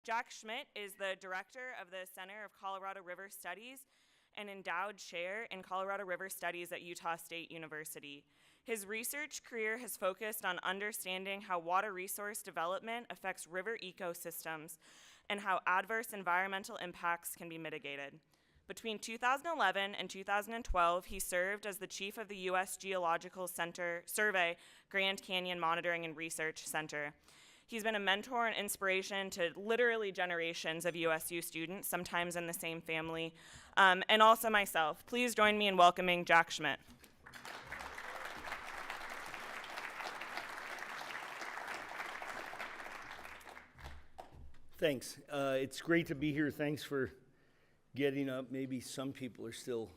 Jack Schmidt is the director of the Center of Colorado River Studies and endowed chair in Colorado River Studies at Utah State University. His research career has focused on understanding how water resource development affects river ecosystems and how adverse environmental impacts can be mitigated. Between 2011 and 2012, he served as the chief of the U.S. Geological Survey Grand Canyon Monitoring and Research Center. He's been a mentor and inspiration to literally generations of USU students, sometimes in the same family, and also myself. Please join me in welcoming Jack Schmidt. Thanks. It's great to be here. Thanks for getting up. Maybe some people are still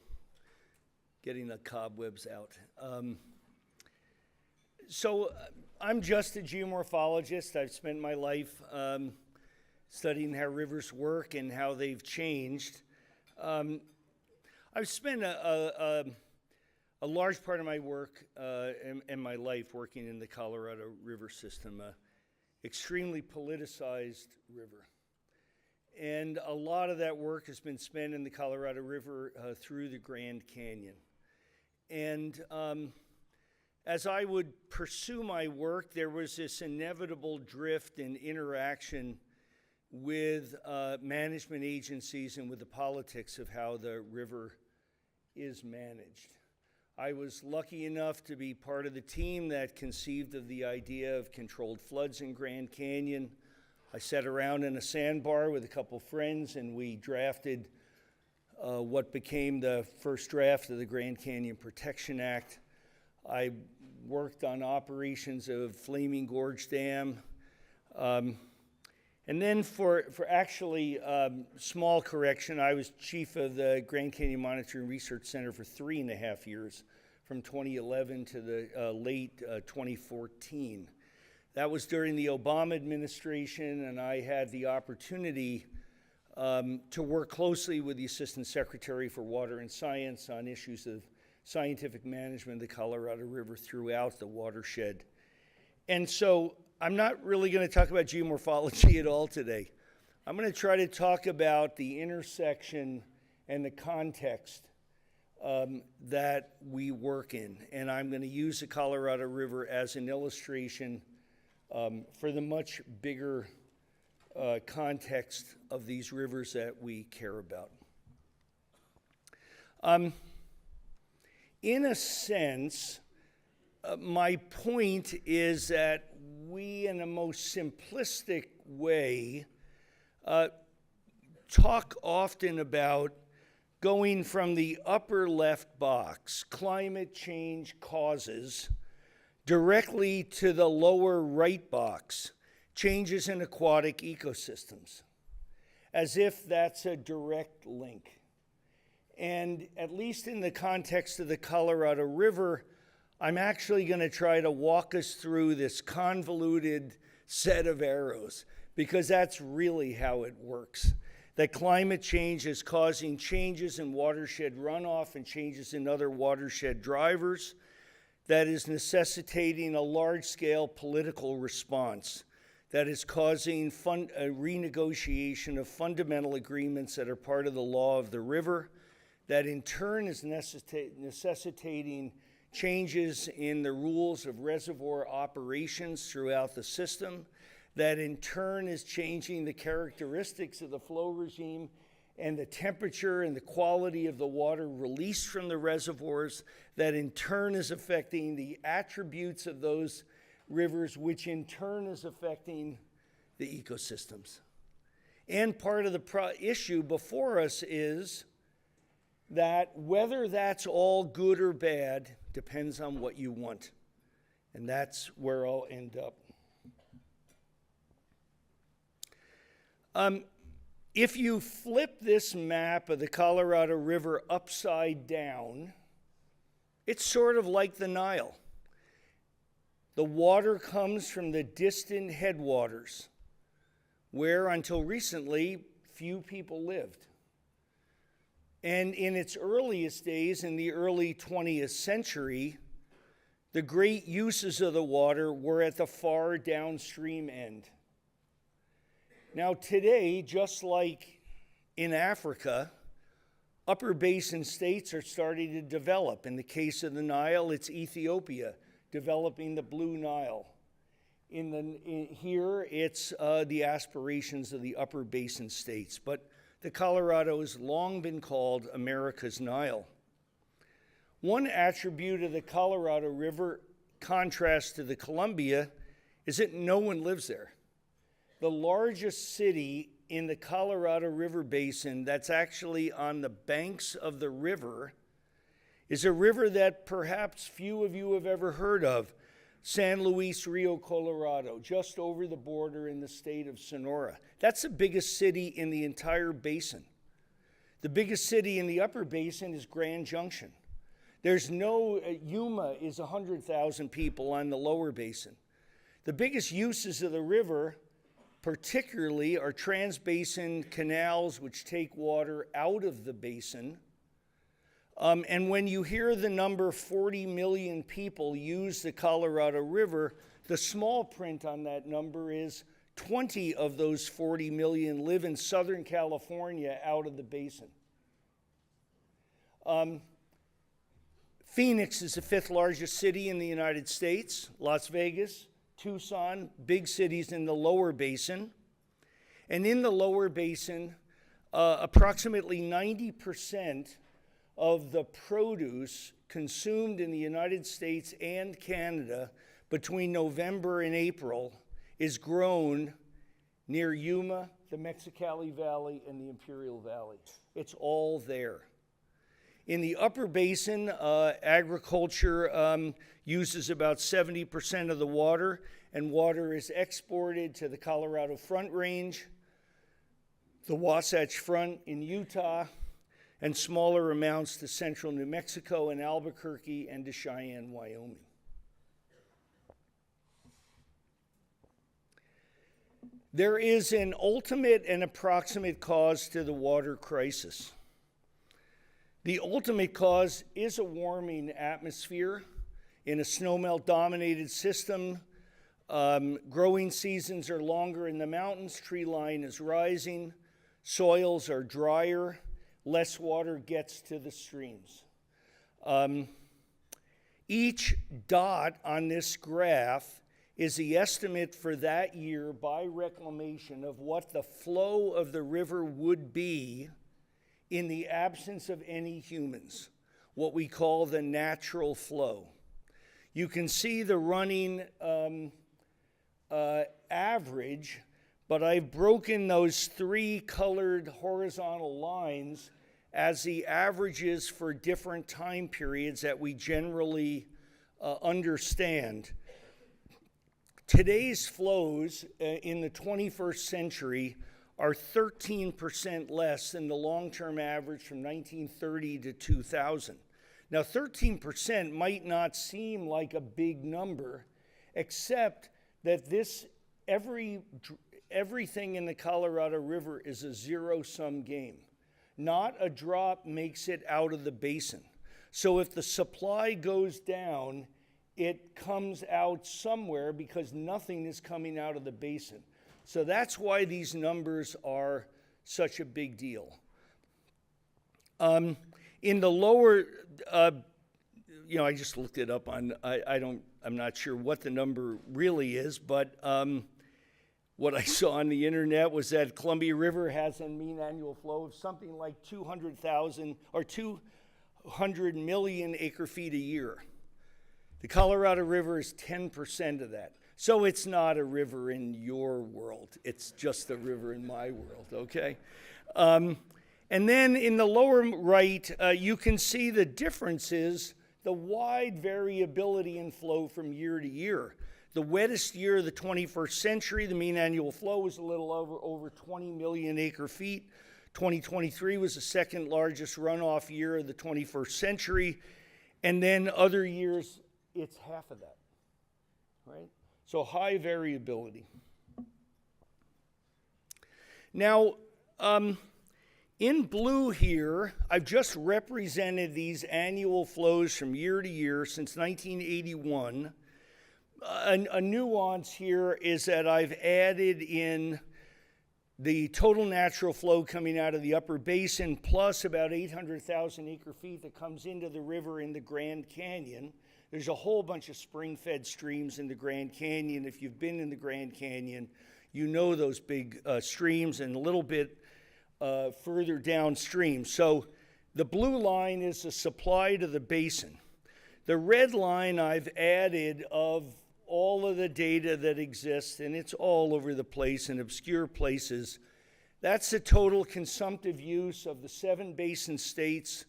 getting the cobwebs out. I'm just a geomorphologist. I've spent my life studying how rivers work and how they've changed. I've spent a large part of my work and my life working in the Colorado River system, extremely politicized river. And a lot of that work has been spent in the Colorado River through the Grand Canyon. And as I would pursue my work, there was this inevitable drift and interaction with management agencies and with the politics of how the river is managed. I was lucky enough to be part of the team that conceived of the idea of controlled floods in Grand Canyon. I sat around in a sandbar with a couple friends and we drafted what became the first draft of the Grand Canyon Protection Act. I worked on operations of Flaming Gorge Dam. And then for actually small correction, I was chief of the Grand Canyon Monitoring Research Center for 3.5 years, from 2011 to the late 2014. That was during the Obama administration, and I had the opportunity to work closely with the Assistant Secretary for Water and Science on issues of scientific management of the Colorado River throughout the watershed. And so I'm not really going to talk about geomorphology at all today. I'm going to try to talk about the intersection and the context that we work in. And I'm going to use the Colorado River as an illustration for the much bigger context of these rivers that we care about. In a sense, my point is that we, in a most simplistic way, talk often about going from the upper left box, climate change causes, directly to the lower right box, changes in aquatic ecosystems, as if that's a direct link. And at least in the context of the Colorado River, I'm actually going to try to walk us through this convoluted set of arrows, because that's really how it works. That climate change is causing changes in watershed runoff and changes in other watershed drivers that is necessitating a large-scale political response that is causing a renegotiation of fundamental agreements that are part of the law of the river, that in turn is necessitating changes in the rules of reservoir operations throughout the system, that in turn is changing the characteristics of the flow regime and the temperature and the quality of the water released from the reservoirs, that in turn is affecting the attributes of those rivers, which in turn is affecting the ecosystems. And part of the issue before us is that whether that's all good or bad depends on what you want. And that's where I'll end up. If you flip this map of the Colorado River upside down, it's sort of like the Nile. The water comes from the distant headwaters, where until recently, few people lived. And in its earliest days, in the early 20th century, the great uses of the water were at the far downstream end. Now today, just like in Africa, upper basin states are starting to develop. In the case of the Nile, it's Ethiopia developing the Blue Nile. Here, it's the aspirations of the upper basin states. But the Colorado has long been called America's Nile. One attribute of the Colorado River, contrast to the Columbia, is that no one lives there. The largest city in the Colorado River Basin that's actually on the banks of the river is a river that perhaps few of you have ever heard of, San Luis Rio Colorado, just over the border in the state of Sonora. That's the biggest city in the entire basin. The biggest city in the upper basin is Grand Junction. There's no, Yuma is 100,000 people on the lower basin. The biggest uses of the river, particularly, are trans-basin canals which take water out of the basin. And when you hear the number 40 million people use the Colorado River, the small print on that number is 20 of those 40 million live in Southern California out of the basin. Phoenix is the 5th largest city in the United States. Las Vegas, Tucson, big cities in the lower basin. And in the lower basin, approximately 90% of the produce consumed in the United States and Canada between November and April is grown near Yuma, the Mexicali Valley, and the Imperial Valley. It's all there. In the upper basin, agriculture uses about 70% of the water, and water is exported to the Colorado Front Range, the Wasatch Front in Utah, and smaller amounts to central New Mexico and Albuquerque and to Cheyenne, Wyoming. There is an ultimate and approximate cause to the water crisis. The ultimate cause is a warming atmosphere in a snowmelt-dominated system. Growing seasons are longer in the mountains, tree line is rising, soils are drier, less water gets to the streams. Each dot on this graph is the estimate for that year by reclamation of what the flow of the river would be in the absence of any humans, what we call the natural flow. You can see the running average, but I've broken those 3 colored horizontal lines as the averages for different time periods that we generally understand. Today's flows in the 21st century are 13% less than the long-term average from 1930 to 2000. Now, 13% might not seem like a big number, except that everything in the Colorado River is a zero-sum game. Not a drop makes it out of the basin. So if the supply goes down, it comes out somewhere because nothing is coming out of the basin. So that's why these numbers are such a big deal. In the lower, I just looked it up on, I'm not sure what the number really is, but what I saw on the internet was that Columbia River has a mean annual flow of something like 200,000 or 200 million acre feet a year. The Colorado River is 10% of that. So it's not a river in your world. It's just a river in my world, okay? And then in the lower right, you can see the differences, the wide variability in flow from year to year. The wettest year of the 21st century, the mean annual flow was a little over 20 million acre feet. 2023 was the second largest runoff year of the 21st century. And then other years, it's half of that, right? So high variability. Now, in blue here, I've just represented these annual flows from year to year since 1981. A nuance here is that I've added in the total natural flow coming out of the upper basin, plus about 800,000 acre feet that comes into the river in the Grand Canyon. There's a whole bunch of spring-fed streams in the Grand Canyon. If you've been in the Grand Canyon, you know those big streams, and a little bit further downstream. So the blue line is the supply to the basin. The red line I've added of all of the data that exists, and it's all over the place in obscure places. That's the total consumptive use of the 7 basin states,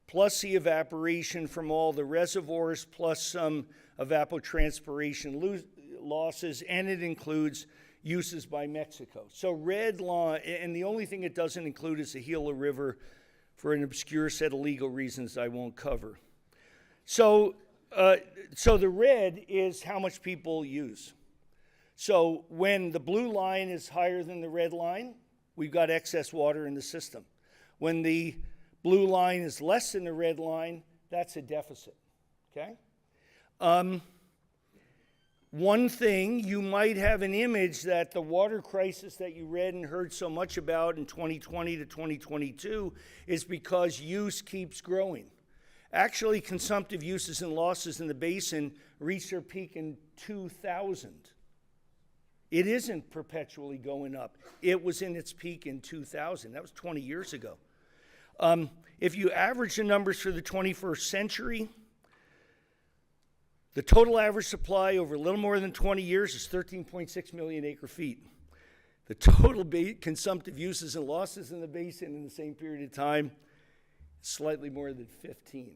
plus the evaporation from all the reservoirs, plus some evapotranspiration losses, and it includes uses by Mexico. So red line, and the only thing it doesn't include is the Gila River for an obscure set of legal reasons I won't cover. So the red is how much people use. So when the blue line is higher than the red line, we've got excess water in the system. When the blue line is less than the red line, that's a deficit, okay? One thing, you might have an image that the water crisis that you read and heard so much about in 2020 to 2022 is because use keeps growing. Actually, consumptive uses and losses in the basin reached their peak in 2000. It isn't perpetually going up. It was in its peak in 2000. That was 20 years ago. If you average the numbers for the 21st century, the total average supply over a little more than 20 years is 13.6 million acre feet. The total consumptive uses and losses in the basin in the same period of time, slightly more than 15.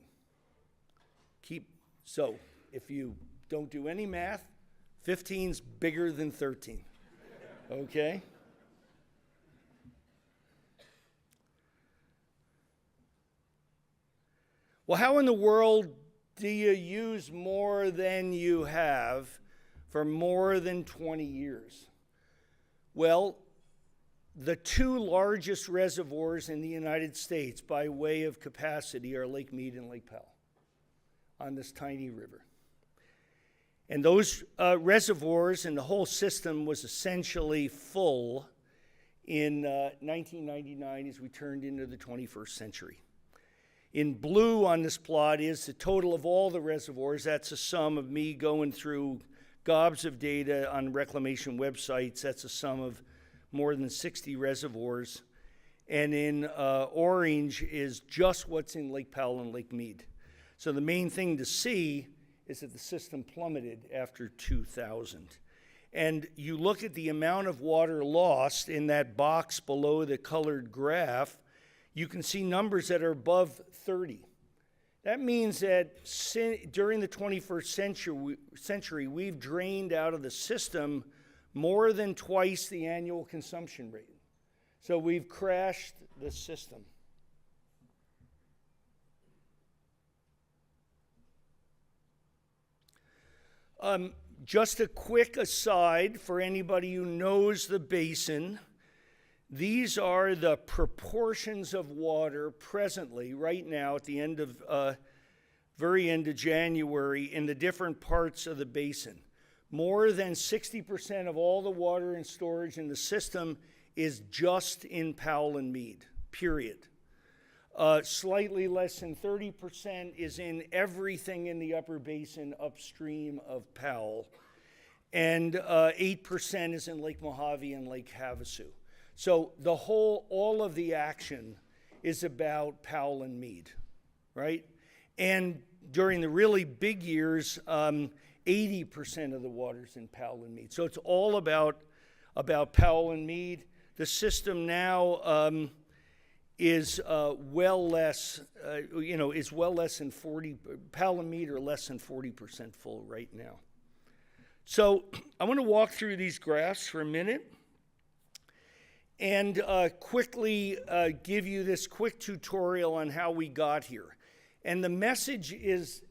So if you don't do any math, 15's bigger than 13, okay? Well, how in the world do you use more than you have for more than 20 years? Well, the 2 largest reservoirs in the United States by way of capacity are Lake Mead and Lake Powell on this tiny river. And those reservoirs and the whole system was essentially full in 1999 as we turned into the 21st century. In blue on this plot is the total of all the reservoirs. That's a sum of me going through gobs of data on reclamation websites. That's a sum of more than 60 reservoirs. And in orange is just what's in Lake Powell and Lake Mead. So the main thing to see is that the system plummeted after 2000. And you look at the amount of water lost in that box below the colored graph, you can see numbers that are above 30. That means that during the 21st century, we've drained out of the system more than twice the annual consumption rate. So we've crashed the system. Just a quick aside for anybody who knows the basin. These are the proportions of water presently, right now, at the end of, very end of January, in the different parts of the basin. More than 60% of all the water in storage in the system is just in Powell and Mead, period. Slightly less than 30% is in everything in the upper basin upstream of Powell. And 8% is in Lake Mojave and Lake Havasu. So all of the action is about Powell and Mead, right? And during the really big years, 80% of the water's in Powell and Mead. So it's all about Powell and Mead. The system now is well less than 40. Powell and Mead are less than 40% full right now. So I want to walk through these graphs for a minute and quickly give you this quick tutorial on how we got here. And the message is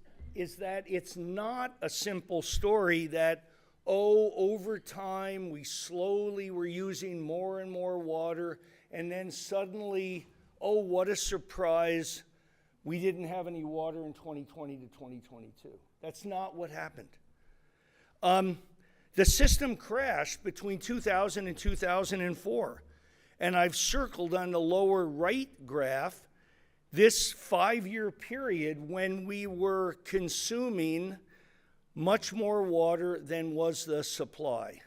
that it's not a simple story that, over time we slowly were using more and more water, and then suddenly, what a surprise, we didn't have any water in 2020 to 2022. That's not what happened. The system crashed between 2000 and 2004. And I've circled on the lower right graph this 5-year period when we were consuming much more water than was the supply.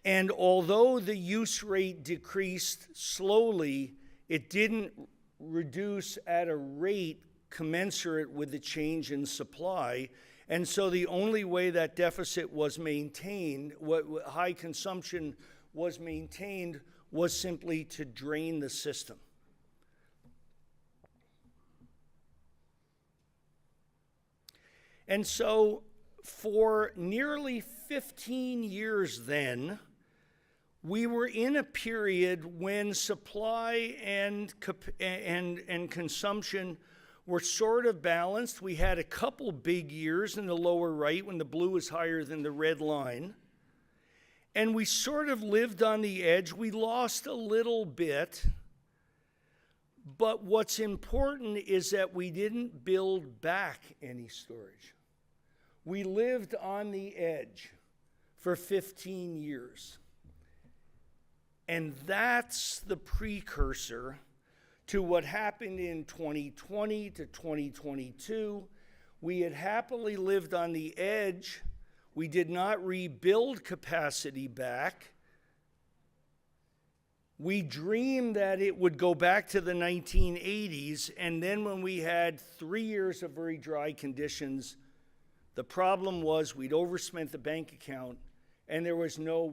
And although the use rate decreased slowly, it didn't reduce at a rate commensurate with the change in supply. And so the only way that deficit was maintained, what high consumption was maintained, was simply to drain the system. And so for nearly 15 years then, we were in a period when supply and consumption were sort of balanced. We had a couple big years in the lower right when the blue was higher than the red line. And we sort of lived on the edge. We lost a little bit. But what's important is that we didn't build back any storage. We lived on the edge for 15 years. And that's the precursor to what happened in 2020 to 2022. We had happily lived on the edge. We did not rebuild capacity back. We dreamed that it would go back to the 1980s, and then when we had 3 years of very dry conditions, the problem was we'd overspent the bank account, and there was no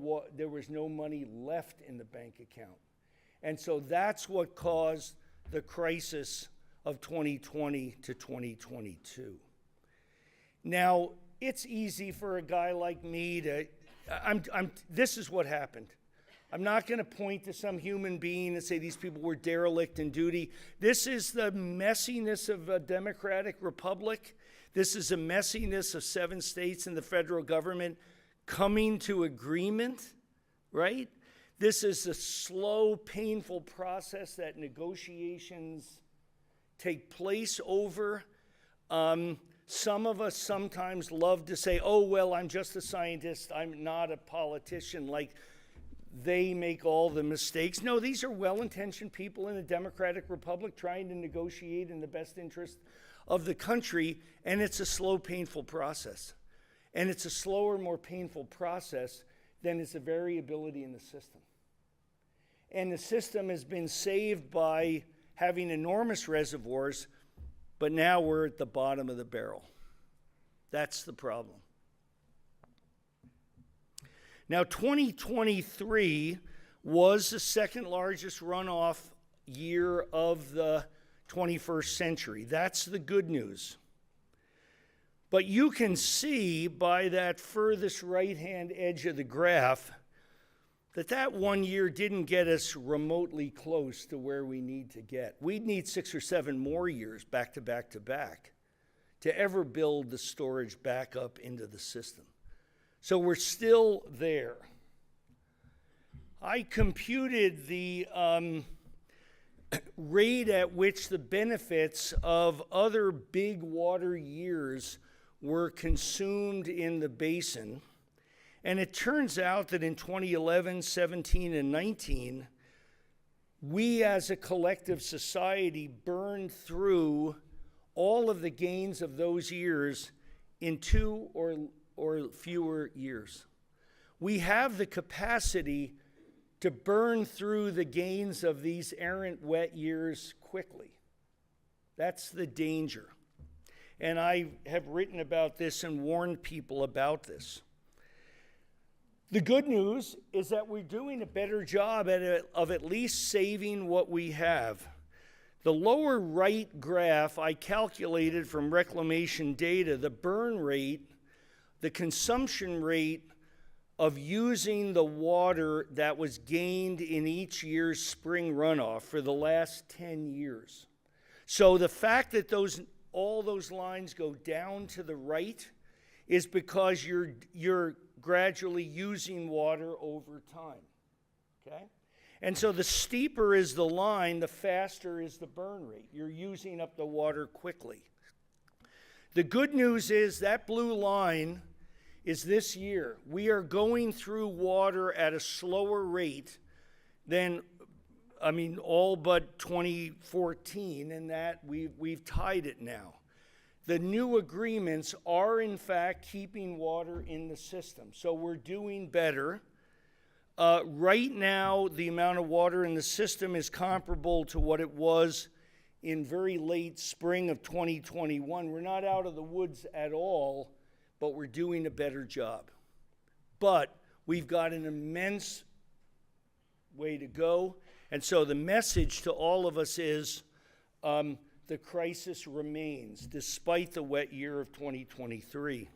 money left in the bank account. And so that's what caused the crisis of 2020 to 2022. Now, it's easy for a guy like me to, this is what happened. I'm not going to point to some human being and say these people were derelict in duty. This is the messiness of a democratic republic. This is a messiness of 7 states and the federal government coming to agreement, right? This is a slow, painful process that negotiations take place over. Some of us sometimes love to say, oh, well, I'm just a scientist. I'm not a politician. Like, they make all the mistakes. No, these are well-intentioned people in a democratic republic trying to negotiate in the best interest of the country, and it's a slow, painful process. And it's a slower, more painful process than is the variability in the system. And the system has been saved by having enormous reservoirs, but now we're at the bottom of the barrel. That's the problem. Now, 2023 was the second largest runoff year of the 21st century. That's the good news. But you can see by that furthest right-hand edge of the graph that 1 year didn't get us remotely close to where we need to get. We'd need 6 or 7 more years back to back to back to ever build the storage back up into the system. So we're still there. I computed the rate at which the benefits of other big water years were consumed in the basin. And it turns out that in 2011, 17, and 19, we as a collective society burned through all of the gains of those years in 2 or fewer years. We have the capacity to burn through the gains of these errant wet years quickly. That's the danger. And I have written about this and warned people about this. The good news is that we're doing a better job of at least saving what we have. The lower right graph I calculated from reclamation data, the burn rate, the consumption rate of using the water that was gained in each year's spring runoff for the last 10 years. So the fact that all those lines go down to the right is because you're gradually using water over time, okay? And so the steeper is the line, the faster is the burn rate. You're using up the water quickly. The good news is that blue line is this year. We are going through water at a slower rate than I mean, all but 2014, and that we've tied it now. The new agreements are, in fact, keeping water in the system. So we're doing better. Right now, the amount of water in the system is comparable to what it was in very late spring of 2021. We're not out of the woods at all, but we're doing a better job. But we've got an immense way to go. And so the message to all of us is the crisis remains despite the wet year of 2023.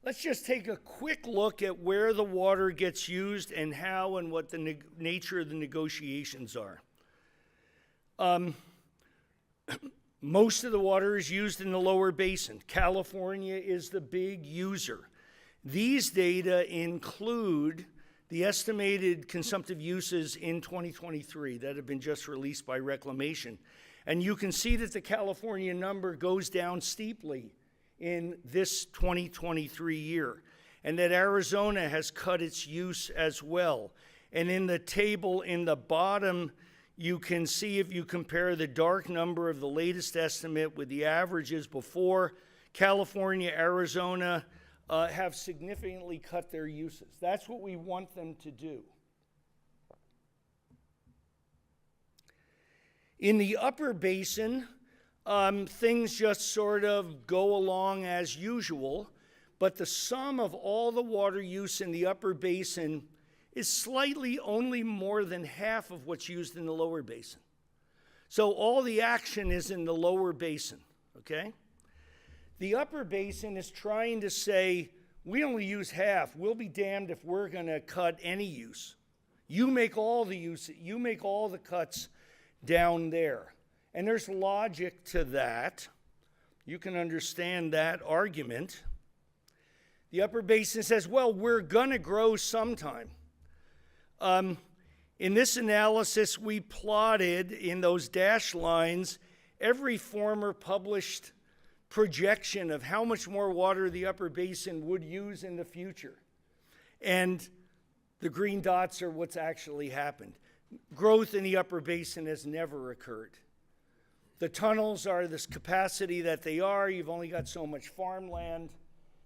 Let's just take a quick look at where the water gets used and how and what the nature of the negotiations are. Most of the water is used in the lower basin. California is the big user. These data include the estimated consumptive uses in 2023 that have been just released by Reclamation. And you can see that the California number goes down steeply in this 2023 year, and that Arizona has cut its use as well. And in the table in the bottom, you can see, if you compare the dark number of the latest estimate with the averages before, California, Arizona have significantly cut their uses. That's what we want them to do. In the upper basin, things just sort of go along as usual, but the sum of all the water use in the upper basin is slightly only more than half of what's used in the lower basin. So all the action is in the lower basin, okay? The upper basin is trying to say, we only use half. We'll be damned if we're going to cut any use. You make all the use, you make all the cuts down there. And there's logic to that. You can understand that argument. The upper basin says, well, we're going to grow sometime. In this analysis, we plotted in those dashed lines every former published projection of how much more water the upper basin would use in the future. And the green dots are what's actually happened. Growth in the upper basin has never occurred. The tunnels are this capacity that they are. You've only got so much farmland.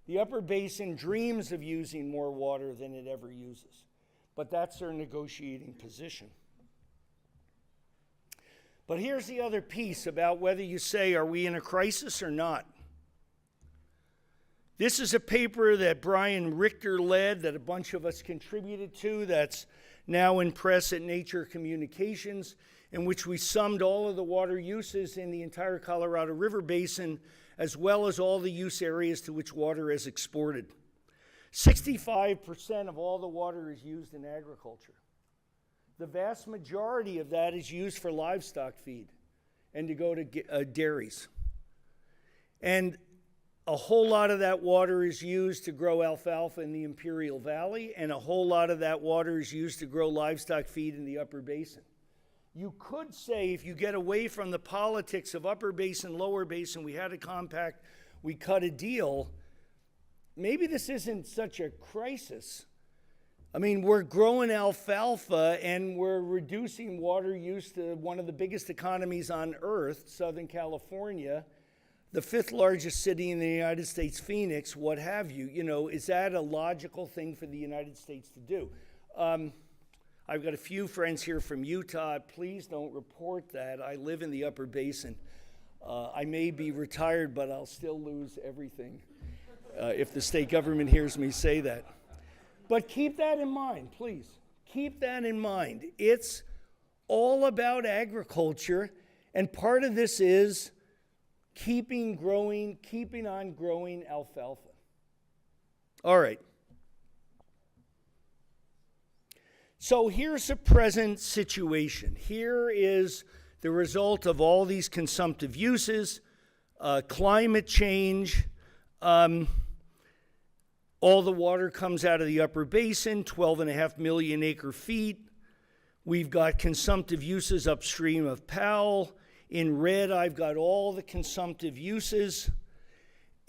The upper basin dreams of using more water than it ever uses. But that's their negotiating position. But here's the other piece about whether you say, are we in a crisis or not? This is a paper that Brian Richter led that a bunch of us contributed to that's now in press at Nature Communications, in which we summed all of the water uses in the entire Colorado River Basin, as well as all the use areas to which water is exported. 65% of all the water is used in agriculture. The vast majority of that is used for livestock feed and to go to dairies. And a whole lot of that water is used to grow alfalfa in the Imperial Valley, and a whole lot of that water is used to grow livestock feed in the upper basin. You could say, if you get away from the politics of upper basin, lower basin, we had a compact, we cut a deal, maybe this isn't such a crisis. I mean, we're growing alfalfa and we're reducing water use to one of the biggest economies on earth, Southern California, the fifth largest city in the United States, Phoenix, what have you. You know, is that a logical thing for the United States to do? I've got a few friends here from Utah. Please don't report that. I live in the upper basin. I may be retired, but I'll still lose everything if the state government hears me say that. But keep that in mind, please. Keep that in mind. It's all about agriculture, and part of this is keeping on growing alfalfa. All right. So here's the present situation. Here is the result of all these consumptive uses, climate change. All the water comes out of the upper basin, 12.5 million acre feet. We've got consumptive uses upstream of Powell. In red, I've got all the consumptive uses.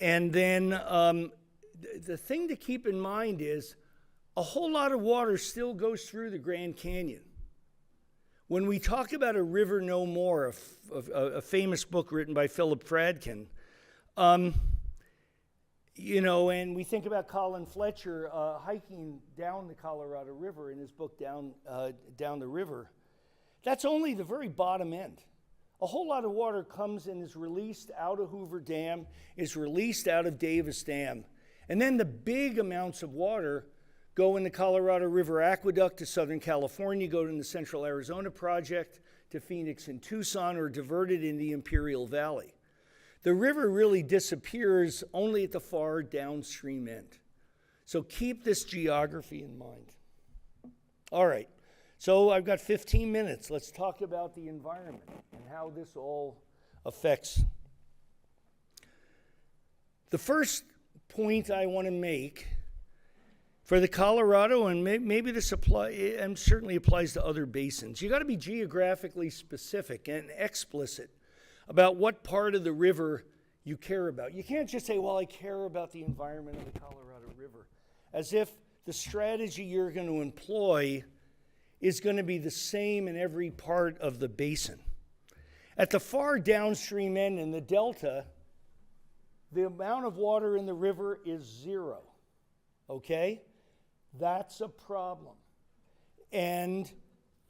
And then the thing to keep in mind is a whole lot of water still goes through the Grand Canyon. When we talk about A River No More, a famous book written by Philip Fradkin, you know, and we think about Colin Fletcher hiking down the Colorado River in his book Down the River. That's only the very bottom end. A whole lot of water comes and is released out of Hoover Dam, is released out of Davis Dam. And then the big amounts of water go in the Colorado River Aqueduct to Southern California, go in the Central Arizona Project to Phoenix and Tucson, or diverted in the Imperial Valley. The river really disappears only at the far downstream end. So keep this geography in mind. All right, so I've got 15 minutes. Let's talk about the environment and how this all affects. The first point I want to make for the Colorado, and maybe this certainly applies to other basins, you got to be geographically specific and explicit about what part of the river you care about. You can't just say, well, I care about the environment of the Colorado River, as if the strategy you're going to employ is going to be the same in every part of the basin. At the far downstream end in the delta, the amount of water in the river is 0, okay? That's a problem. And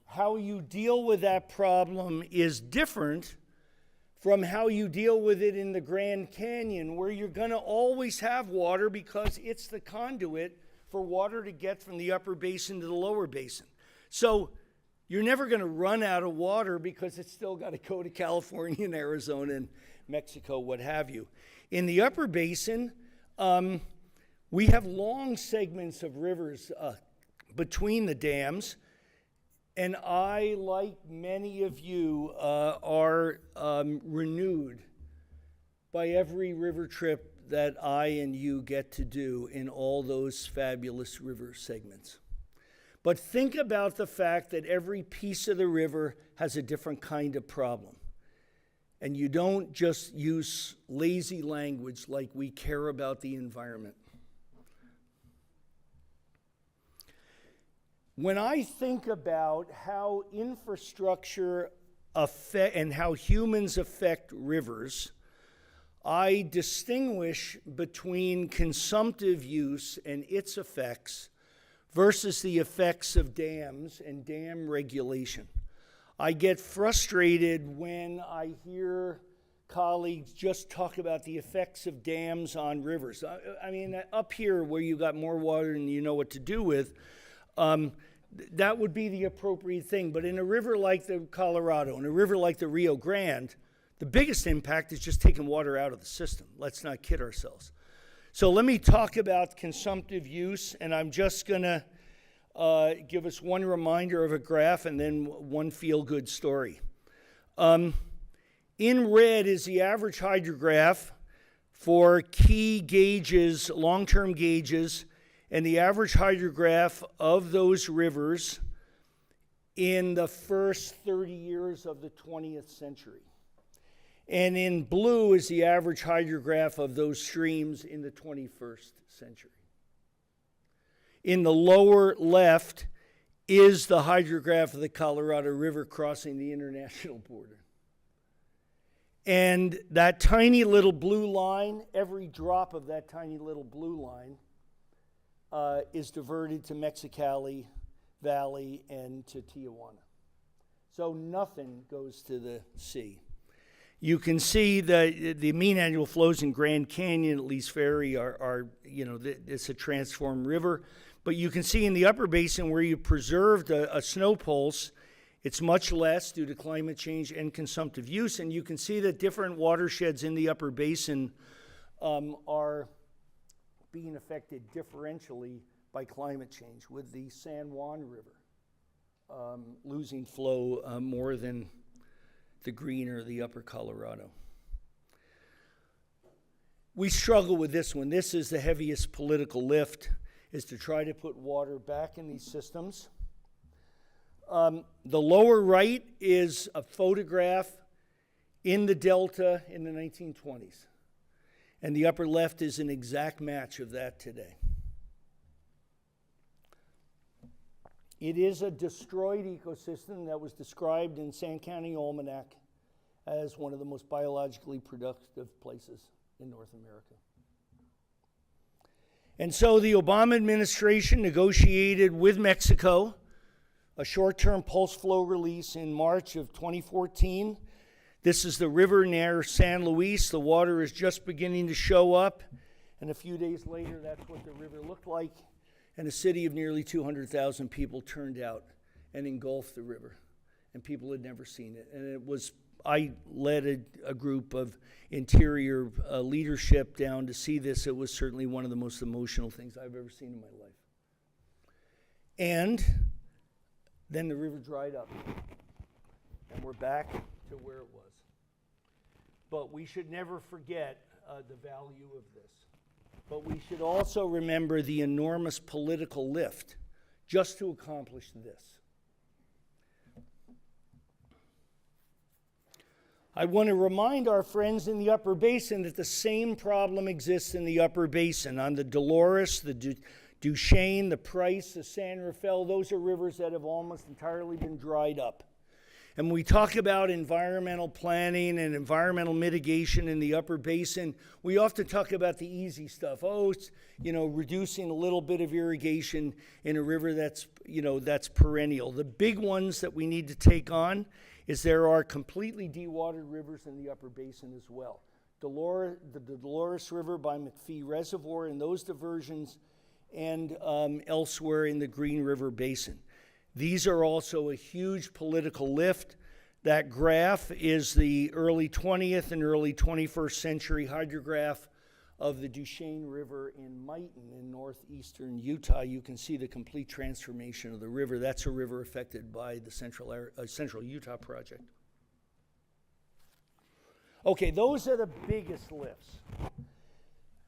how you deal with that problem is different from how you deal with it in the Grand Canyon, where you're going to always have water because it's the conduit for water to get from the upper basin to the lower basin. So you're never going to run out of water because it's still got to go to California and Arizona and Mexico, what have you. In the upper basin, we have long segments of rivers between the dams, and I, like many of you, are renewed by every river trip that I and you get to do in all those fabulous river segments. But think about the fact that every piece of the river has a different kind of problem. And you don't just use lazy language like we care about the environment. When I think about how infrastructure and how humans affect rivers, I distinguish between consumptive use and its effects versus the effects of dams and dam regulation. I get frustrated when I hear colleagues just talk about the effects of dams on rivers. I mean, up here where you got more water than you know what to do with, that would be the appropriate thing. But in a river like the Colorado, in a river like the Rio Grande, the biggest impact is just taking water out of the system. Let's not kid ourselves. So let me talk about consumptive use, and I'm just going to give us one reminder of a graph and then one feel-good story. In red is the average hydrograph for key gauges, long-term gauges, and the average hydrograph of those rivers in the first 30 years of the 20th century. And in blue is the average hydrograph of those streams in the 21st century. In the lower left is the hydrograph of the Colorado River crossing the international border. And that tiny little blue line, every drop of that tiny little blue line is diverted to Mexicali Valley and to Tijuana. So nothing goes to the sea. You can see that the mean annual flows in Grand Canyon, at least Ferry, are it's a transformed river. But you can see in the upper basin where you preserved a snow pulse, it's much less due to climate change and consumptive use. And you can see that different watersheds in the upper basin are being affected differentially by climate change, with the San Juan River losing flow more than the Green or the upper Colorado. We struggle with this one. This is the heaviest political lift, is to try to put water back in these systems. The lower right is a photograph in the Delta in the 1920s. And the upper left is an exact match of that today. It is a destroyed ecosystem that was described in Sand County Almanac as one of the most biologically productive places in North America. And so the Obama administration negotiated with Mexico a short-term pulse flow release in March of 2014. This is the river near San Luis. The water is just beginning to show up, and a few days later, that's what the river looked like, and a city of nearly 200,000 people turned out and engulfed the river, and people had never seen it. And it was, I led a group of interior leadership down to see this. It was certainly one of the most emotional things I've ever seen in my life. And then the river dried up, and we're back to where it was. But we should never forget the value of this. But we should also remember the enormous political lift just to accomplish this. I want to remind our friends in the Upper Basin that the same problem exists in the Upper Basin. On the Dolores, the Duchesne, the Price, the San Rafael, those are rivers that have almost entirely been dried up. And when we talk about environmental planning and environmental mitigation in the Upper Basin, we often talk about the easy stuff. Oh, it's, reducing a little bit of irrigation in a river that's perennial. The big ones that we need to take on is there are completely dewatered rivers in the Upper Basin as well. The Dolores River by McPhee Reservoir and those diversions, and elsewhere in the Green River Basin. These are also a huge political lift. That graph is the early 20th and early 21st century hydrograph of the Duchesne River in Mighton in northeastern Utah. You can see the complete transformation of the river. That's a river affected by the Central Utah Project. Okay, those are the biggest lifts.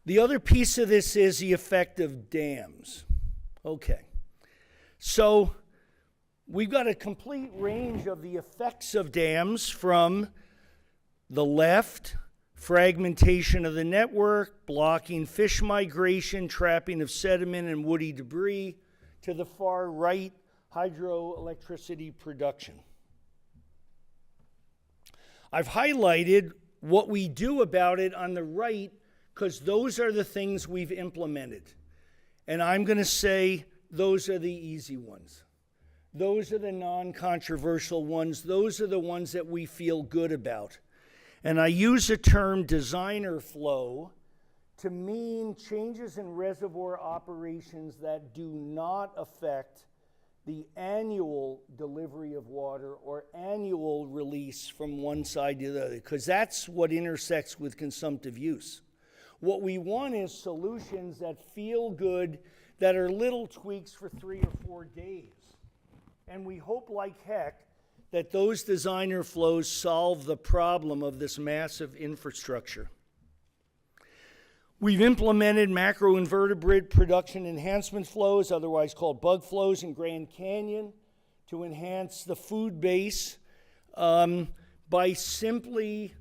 The other piece of this is the effect of dams. Okay, so we've got a complete range of the effects of dams from the left, fragmentation of the network, blocking fish migration, trapping of sediment and woody debris, to the far right, hydroelectricity production. I've highlighted what we do about it on the right because those are the things we've implemented. And I'm going to say those are the easy ones. Those are the non-controversial ones. Those are the ones that we feel good about. And I use the term designer flow to mean changes in reservoir operations that do not affect the annual delivery of water or annual release from one side to the other, because that's what intersects with consumptive use. What we want is solutions that feel good, that are little tweaks for 3 or 4 days. And we hope like heck that those designer flows solve the problem of this massive infrastructure. We've implemented macroinvertebrate production enhancement flows, otherwise called bug flows, in Glen Canyon to enhance the food base by simply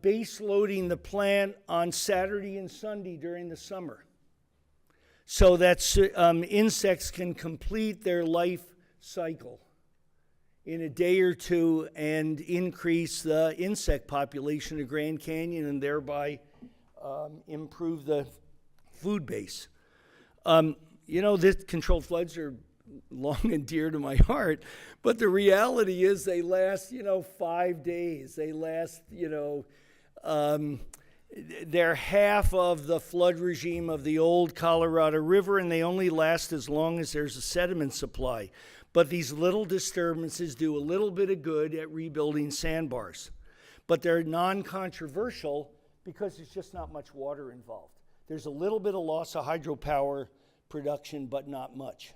base loading the plant on Saturday and Sunday during the summer, so that insects can complete their life cycle in a day or two and increase the insect population of Glen Canyon and thereby improve the food base. This controlled floods are long and dear to my heart, but the reality is they last, 5 days. They last, they're half of the flood regime of the old Colorado River, and they only last as long as there's a sediment supply. But these little disturbances do a little bit of good at rebuilding sandbars. But they're non-controversial because there's just not much water involved. There's a little bit of loss of hydropower production, but not much.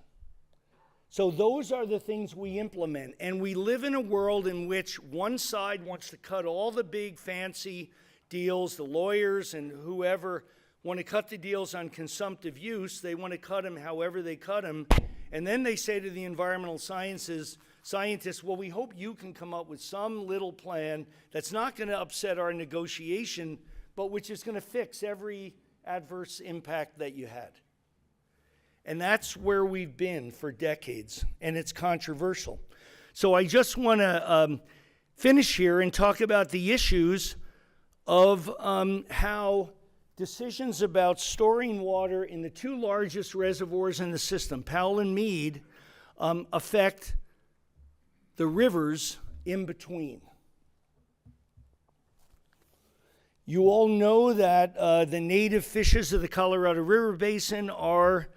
So those are the things we implement. And we live in a world in which one side wants to cut all the big fancy deals. The lawyers and whoever want to cut the deals on consumptive use. They want to cut them however they cut them. And then they say to the environmental scientists, well, we hope you can come up with some little plan that's not going to upset our negotiation, but which is going to fix every adverse impact that you had. And that's where we've been for decades, and it's controversial. So I just want to finish here and talk about the issues of how decisions about storing water in the two largest reservoirs in the system, Powell and Mead, affect the rivers in between. You all know that the native fishes of the Colorado River Basin are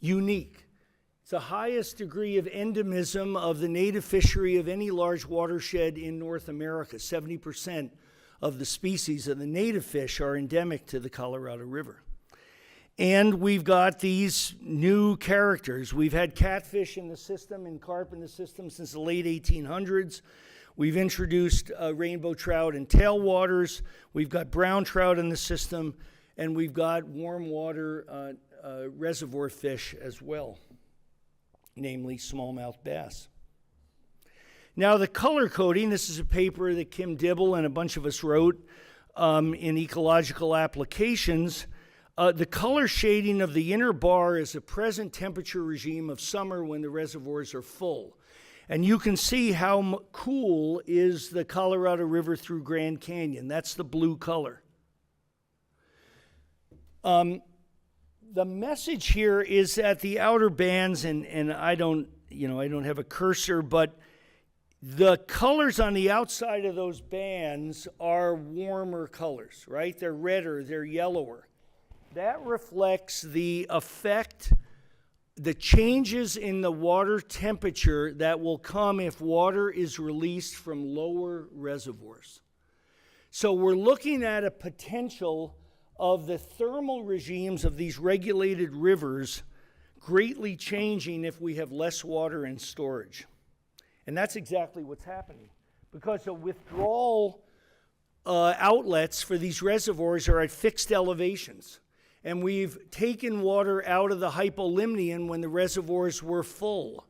unique. It's the highest degree of endemism of the native fishery of any large watershed in North America. 70% of the species of the native fish are endemic to the Colorado River. And we've got these new characters. We've had catfish in the system and carp in the system since the late 1800s. We've introduced rainbow trout and tailwaters. We've got brown trout in the system, and we've got warm water reservoir fish as well, namely smallmouth bass. Now, the color coding, this is a paper that Kim Dibble and a bunch of us wrote in ecological applications. The color shading of the inner bar is a present temperature regime of summer when the reservoirs are full. And you can see how cool is the Colorado River through Grand Canyon. That's the blue color. The message here is that the outer bands, and I don't have a cursor, but the colors on the outside of those bands are warmer colors, right? They're redder, they're yellower. That reflects the effect, the changes in the water temperature that will come if water is released from lower reservoirs. So we're looking at a potential of the thermal regimes of these regulated rivers greatly changing if we have less water in storage. And that's exactly what's happening, because the withdrawal outlets for these reservoirs are at fixed elevations. And we've taken water out of the hypolimnion when the reservoirs were full.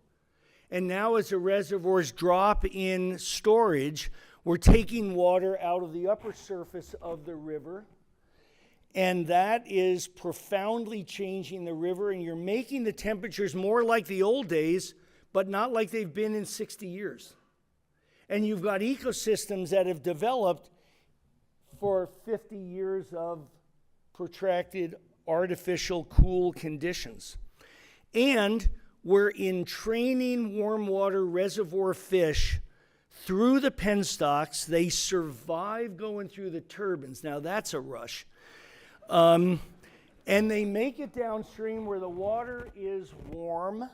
And now as the reservoirs drop in storage, we're taking water out of the upper surface of the river. And that is profoundly changing the river, and you're making the temperatures more like the old days, but not like they've been in 60 years. And you've got ecosystems that have developed for 50 years of protracted artificial cool conditions. And we're entraining warm water reservoir fish through the penstocks. They survive going through the turbines. Now that's a rush. And they make it downstream where the water is warm,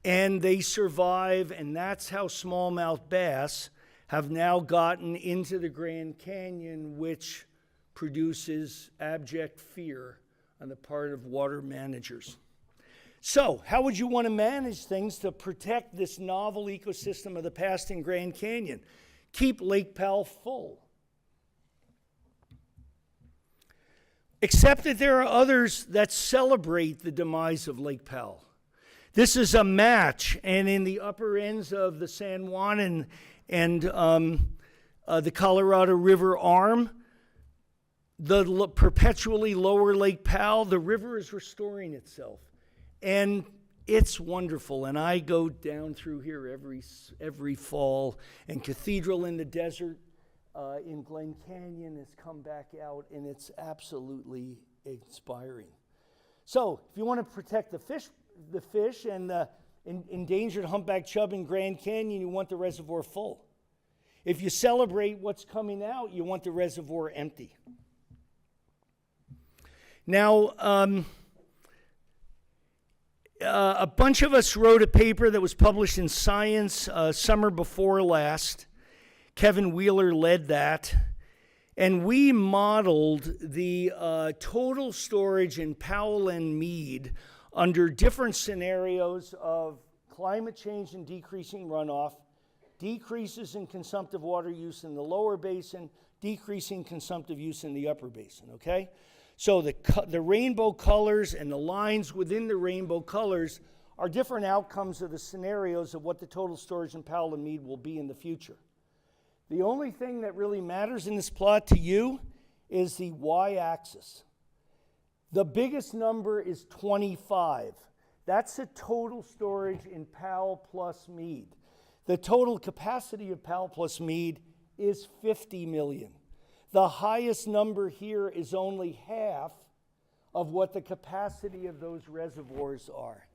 and they survive, and that's how smallmouth bass have now gotten into the Grand Canyon, which produces abject fear on the part of water managers. So, how would you want to manage things to protect this novel ecosystem of the past in Grand Canyon? Keep Lake Powell full. Except that there are others that celebrate the demise of Lake Powell. This is a match, and in the upper ends of the San Juan and the Colorado River arm, the perpetually lower Lake Powell, the river is restoring itself. And it's wonderful, and I go down through here every fall, and Cathedral in the Desert in Glen Canyon has come back out, and it's absolutely inspiring. So, if you want to protect the fish and the endangered humpback chub in Grand Canyon, you want the reservoir full. If you celebrate what's coming out, you want the reservoir empty. Now, a bunch of us wrote a paper that was published in Science summer before last. Kevin Wheeler led that. And we modeled the total storage in Powell and Mead under different scenarios of climate change and decreasing runoff, decreases in consumptive water use in the lower basin, decreasing consumptive use in the upper basin, okay? So the rainbow colors and the lines within the rainbow colors are different outcomes of the scenarios of what the total storage in Powell and Mead will be in the future. The only thing that really matters in this plot to you is the y-axis. The biggest number is 25. That's the total storage in Powell plus Mead. The total capacity of Powell plus Mead is 50 million. The highest number here is only half of what the capacity of those reservoirs are,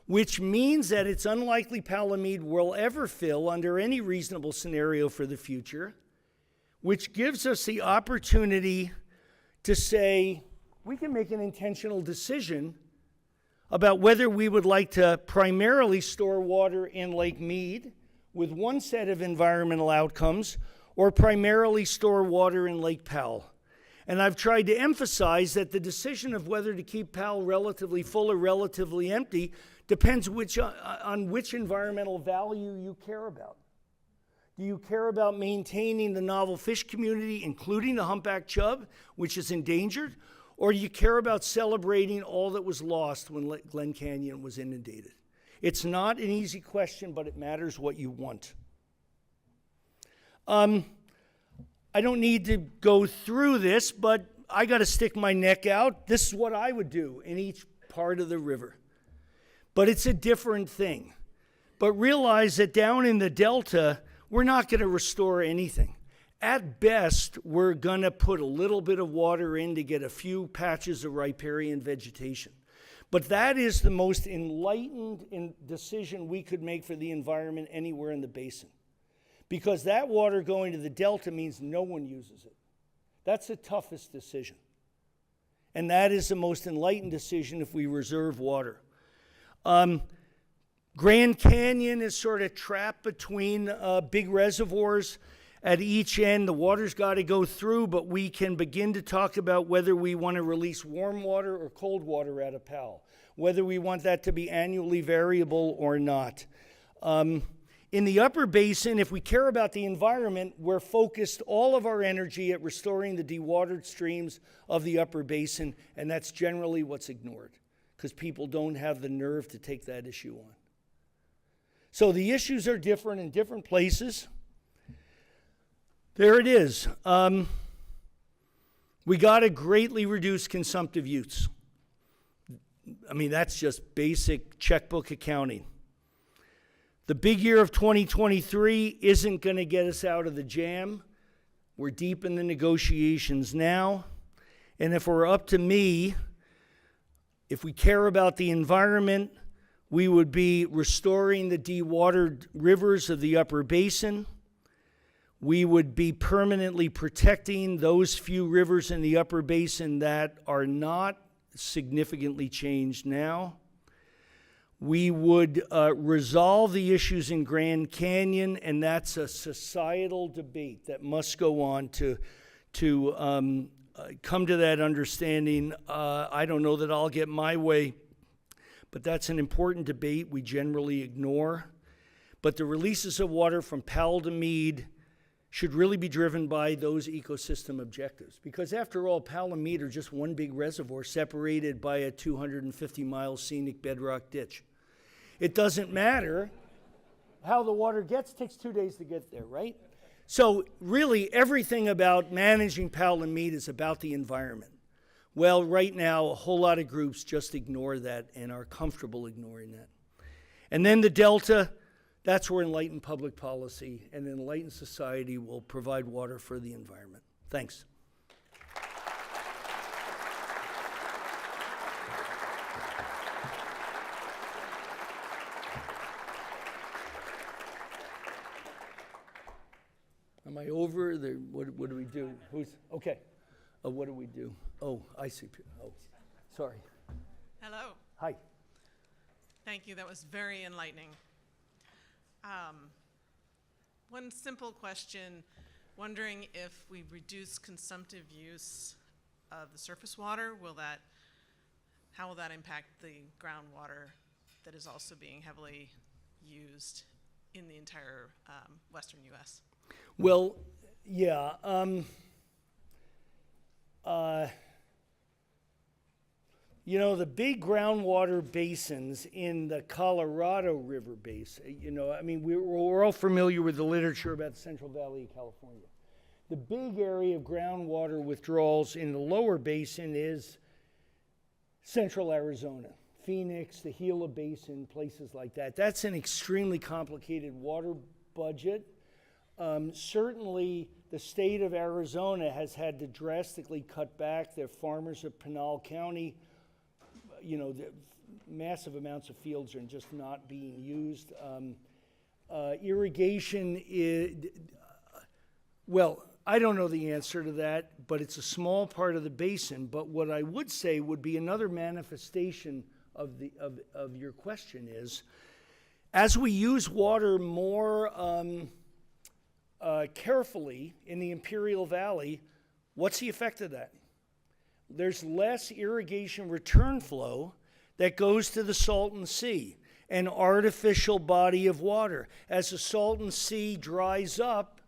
which means that it's unlikely Powell and Mead will ever fill under any reasonable scenario for the future, which gives us the opportunity to say we can make an intentional decision about whether we would like to primarily store water in Lake Mead with one set of environmental outcomes, or primarily store water in Lake Powell. And I've tried to emphasize that the decision of whether to keep Powell relatively full or relatively empty depends on which environmental value you care about. Do you care about maintaining the novel fish community, including the humpback chub, which is endangered? Or do you care about celebrating all that was lost when Glen Canyon was inundated? It's not an easy question, but it matters what you want. I don't need to go through this, but I got to stick my neck out. This is what I would do in each part of the river. But it's a different thing. But realize that down in the delta, we're not going to restore anything. At best, we're going to put a little bit of water in to get a few patches of riparian vegetation. But that is the most enlightened decision we could make for the environment anywhere in the basin. Because that water going to the delta means no one uses it. That's the toughest decision. And that is the most enlightened decision if we reserve water. Grand Canyon is sort of trapped between big reservoirs. At each end, the water's got to go through, but we can begin to talk about whether we want to release warm water or cold water out of Powell, whether we want that to be annually variable or not. In the upper basin, if we care about the environment, we're focused all of our energy at restoring the dewatered streams of the upper basin, and that's generally what's ignored because people don't have the nerve to take that issue on. So the issues are different in different places. There it is. We got to greatly reduce consumptive use. I mean, that's just basic checkbook accounting. The big year of 2023 isn't going to get us out of the jam. We're deep in the negotiations now. And if we're up to me, if we care about the environment, we would be restoring the dewatered rivers of the upper basin. We would be permanently protecting those few rivers in the upper basin that are not significantly changed now. We would resolve the issues in Grand Canyon, and that's a societal debate that must go on to come to that understanding. I don't know that I'll get my way, but that's an important debate we generally ignore. But the releases of water from Powell to Mead should really be driven by those ecosystem objectives. Because after all, Powell and Mead are just one big reservoir separated by a 250-mile scenic bedrock ditch. It doesn't matter how the water gets, it takes 2 days to get there, right? So really everything about managing Powell and Mead is about the environment. Well, right now, a whole lot of groups just ignore that and are comfortable ignoring that. And then the delta, that's where enlightened public policy and an enlightened society will provide water for the environment. Thanks. Am I over? What do we do? Okay. What do we do? Oh, I see. Oh, sorry. Hello. Hi. Thank you. That was very enlightening. One simple question, wondering if we reduce consumptive use of the surface water, how will that impact the groundwater that is also being heavily used in the entire western U.S.? Well, yeah. You know, the big groundwater basins in the Colorado River Basin, I mean, we're all familiar with the literature about the Central Valley of California. The big area of groundwater withdrawals in the lower basin is Central Arizona, Phoenix, the Gila Basin, places like that. That's an extremely complicated water budget. Certainly, the state of Arizona has had to drastically cut back. Their farmers of Pinal County, the massive amounts of fields are just not being used. Irrigation is, well, I don't know the answer to that, but it's a small part of the basin. But what I would say would be another manifestation of your question is, as we use water more carefully in the Imperial Valley, what's the effect of that? There's less irrigation return flow that goes to the Salton Sea, an artificial body of water. As the Salton Sea dries up,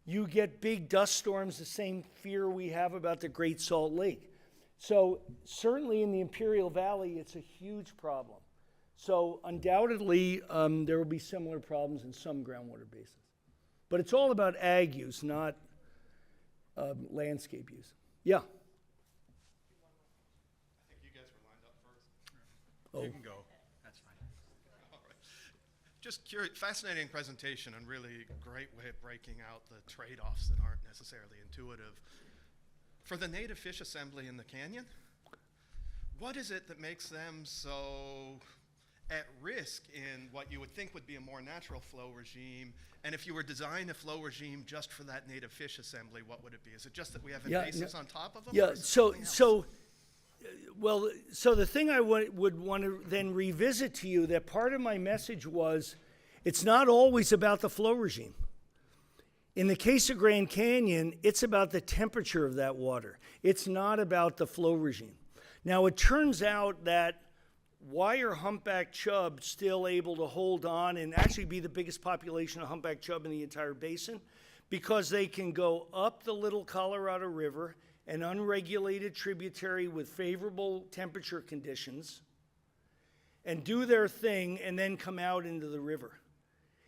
you get big dust storms, the same fear we have about the Great Salt Lake. So certainly in the Imperial Valley, it's a huge problem. So undoubtedly, there will be similar problems in some groundwater basins. But it's all about ag use, not landscape use. Yeah? I think you guys were lined up first. Oh. You can go. That's fine. All right. Just curious, fascinating presentation and really great way of breaking out the trade-offs that aren't necessarily intuitive. For the native fish assembly in the canyon, what is it that makes them so at risk in what you would think would be a more natural flow regime? And if you were designing a flow regime just for that native fish assembly, what would it be? Is it just that we have invasives on top of them? Yeah, or is it something else? So the thing I would want to then revisit to you, that part of my message was, it's not always about the flow regime. In the case of Grand Canyon, it's about the temperature of that water. It's not about the flow regime. Now, it turns out that why are humpback chub still able to hold on and actually be the biggest population of humpback chub in the entire basin? Because they can go up the Little Colorado River, an unregulated tributary with favorable temperature conditions, and do their thing and then come out into the river.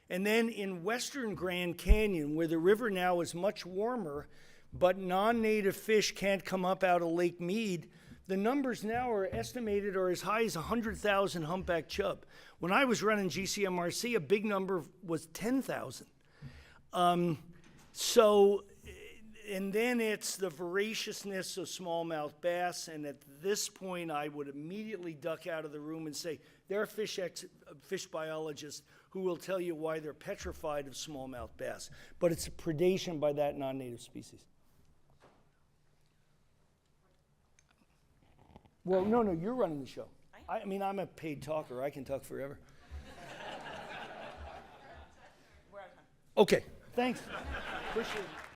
And then in western Grand Canyon, where the river now is much warmer, but non-native fish can't come up out of Lake Mead, the numbers now are estimated are as high as 100,000 humpback chub. When I was running GCMRC, a big number was 10,000. And then it's the voraciousness of smallmouth bass, and at this point I would immediately duck out of the room and say, there are fish biologists who will tell you why they're petrified of smallmouth bass, but it's a predation by that non-native species. Well, no, you're running the show. I mean, I'm a paid talker. I can talk forever. We're out of time. Okay, thanks. Appreciate it.